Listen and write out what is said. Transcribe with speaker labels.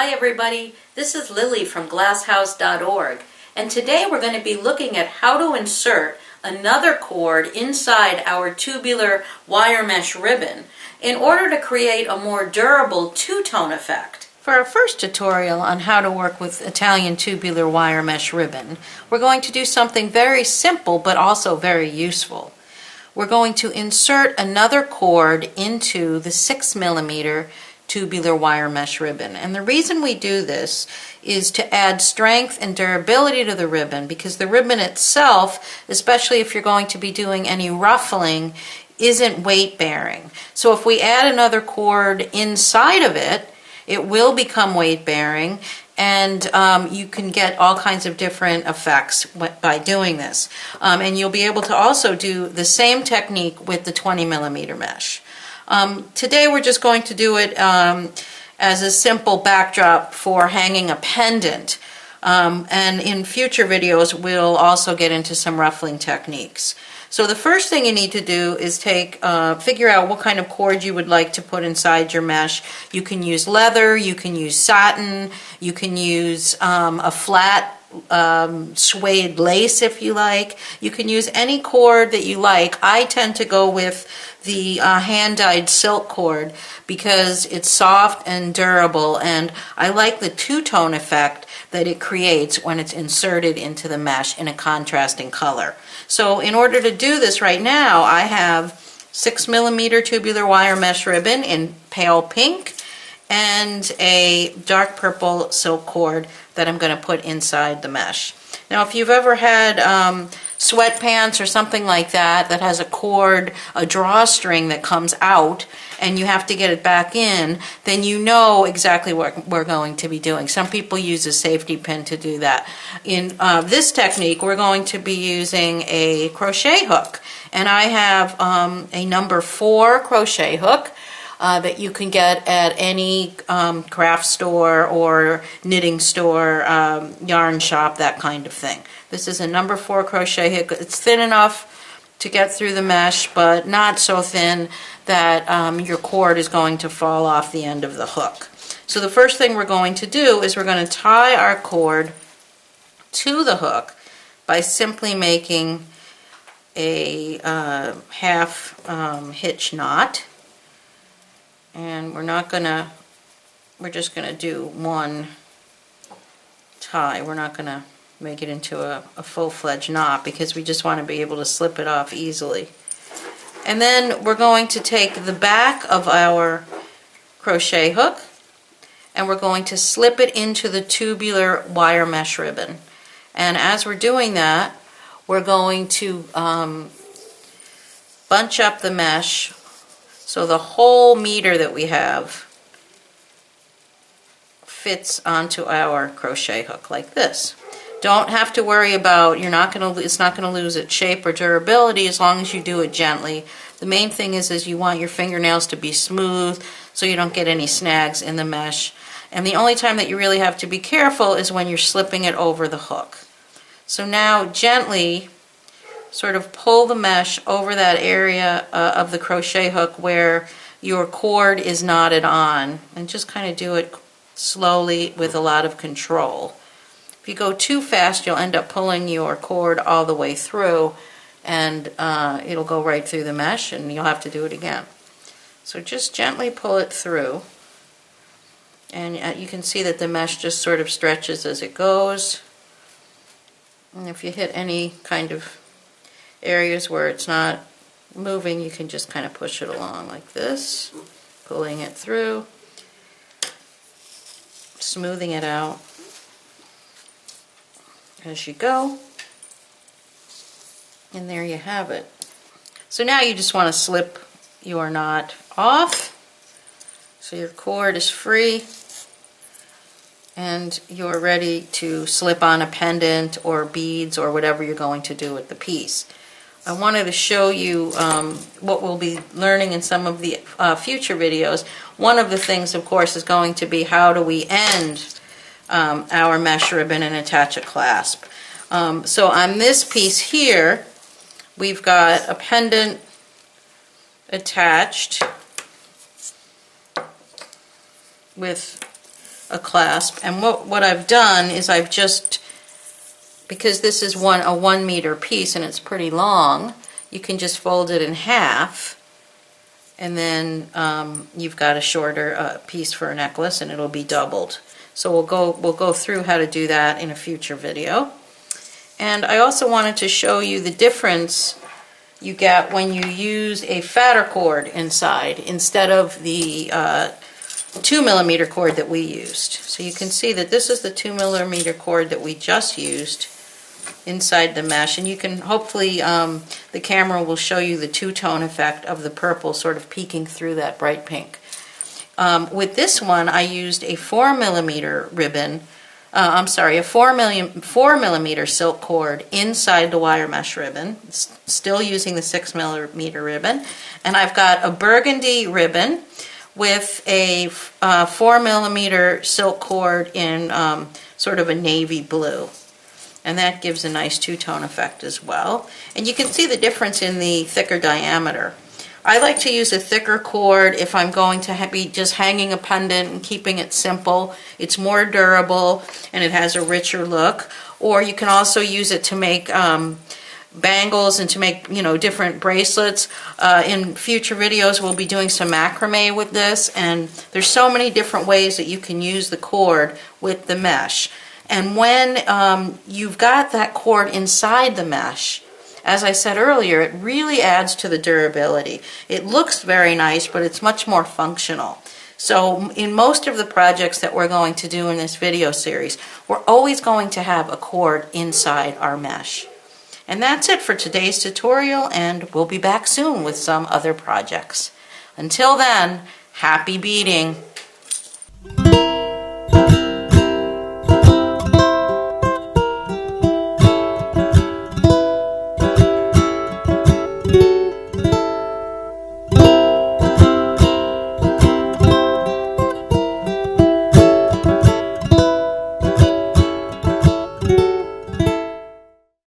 Speaker 1: Hi everybody, this is Lily from glasshouse.org, and today we're going to be looking at how to insert another cord inside our tubular wire mesh ribbon in order to create a more durable two-tone effect. For our first tutorial on how to work with Italian tubular wire mesh ribbon, we're going to do something very simple but also very useful. We're going to insert another cord into the 6mm tubular wire mesh ribbon. And the reason we do this is to add strength and durability to the ribbon, because the ribbon itself, especially if you're going to be doing any ruffling, isn't weight bearing. So if we add another cord inside of it, it will become weight bearing, and you can get all kinds of different effects by doing this. And you'll be able to also do the same technique with the 20mm mesh. Today we're just going to do it as a simple backdrop for hanging a pendant. And in future videos we'll also get into some ruffling techniques. So the first thing you need to do is figure out what kind of cord you would like to put inside your mesh. You can use leather, you can use satin, you can use a flat suede lace if you like. You can use any cord that you like. I tend to go with the hand-dyed silk cord because it's soft and durable, and I like the two-tone effect that it creates when it's inserted into the mesh in a contrasting color. So in order to do this right now, I have 6mm tubular wire mesh ribbon in pale pink and a dark purple silk cord that I'm going to put inside the mesh. Now if you've ever had sweatpants or something like that that has a cord, a drawstring that comes out, and you have to get it back in, then you know exactly what we're going to be doing. Some people use a safety pin to do that. In this technique, we're going to be using a crochet hook, and I have a number 4 crochet hook that you can get at any craft store or knitting store, yarn shop, that kind of thing. This is a number 4 crochet hook. It's thin enough to get through the mesh, but not so thin that your cord is going to fall off the end of the hook. So the first thing we're going to do is we're going to tie our cord to the hook by simply making a half hitch knot. And we're just going to do one tie. We're not going to make it into a full-fledged knot because we just want to be able to slip it off easily. And then we're going to take the back of our crochet hook and we're going to slip it into the tubular wire mesh ribbon. And as we're doing that, we're going to bunch up the mesh so the whole meter that we have fits onto our crochet hook like this. Don't have to worry about, it's not going to lose its shape or durability as long as you do it gently. The main thing is you want your fingernails to be smooth so you don't get any snags in the mesh. And the only time that you really have to be careful is when you're slipping it over the hook. So now gently sort of pull the mesh over that area of the crochet hook where your cord is knotted on, and just kind of do it slowly with a lot of control. If you go too fast, you'll end up pulling your cord all the way through, and it'll go right through the mesh and you'll have to do it again. So just gently pull it through, and you can see that the mesh just sort of stretches as it goes. And if you hit any kind of areas where it's not moving, you can just kind of push it along like this, pulling it through, smoothing it out as you go, and there you have it. So now you just want to slip your knot off so your cord is free and you're ready to slip on a pendant or beads or whatever you're going to do with the piece. I wanted to show you what we'll be learning in some of the future videos. One of the things, of course, is going to be how do we end our mesh ribbon and attach a clasp. So on this piece here, we've got a pendant attached with a clasp. And what I've done is I've just, because this is a 1 meter piece and it's pretty long, you can just fold it in half, and then you've got a shorter piece for a necklace, and it'll be doubled. So we'll go through how to do that in a future video. And I also wanted to show you the difference you get when you use a fatter cord inside instead of the 2mm cord that we used. So you can see that this is the 2mm cord that we just used inside the mesh, and you can hopefully the camera will show you the two-tone effect of the purple sort of peeking through that bright pink. With this one, I used a 4mm ribbon. A 4mm silk cord inside the wire mesh ribbon, still using the 6mm ribbon, and I've got a burgundy ribbon with a 4mm silk cord in sort of a navy blue, and that gives a nice two-tone effect as well. And you can see the difference in the thicker diameter. I like to use a thicker cord if I'm going to be just hanging a pendant and keeping it simple. It's more durable and it has a richer look. Or you can also use it to make bangles and to make, different bracelets. In future videos we'll be doing some macrame with this, and there's so many different ways that you can use the cord with the mesh. And when you've got that cord inside the mesh, as I said earlier, it really adds to the durability. It looks very nice, but it's much more functional. So in most of the projects that we're going to do in this video series, we're always going to have a cord inside our mesh. And that's it for today's tutorial, and we'll be back soon with some other projects. Until then, happy beading!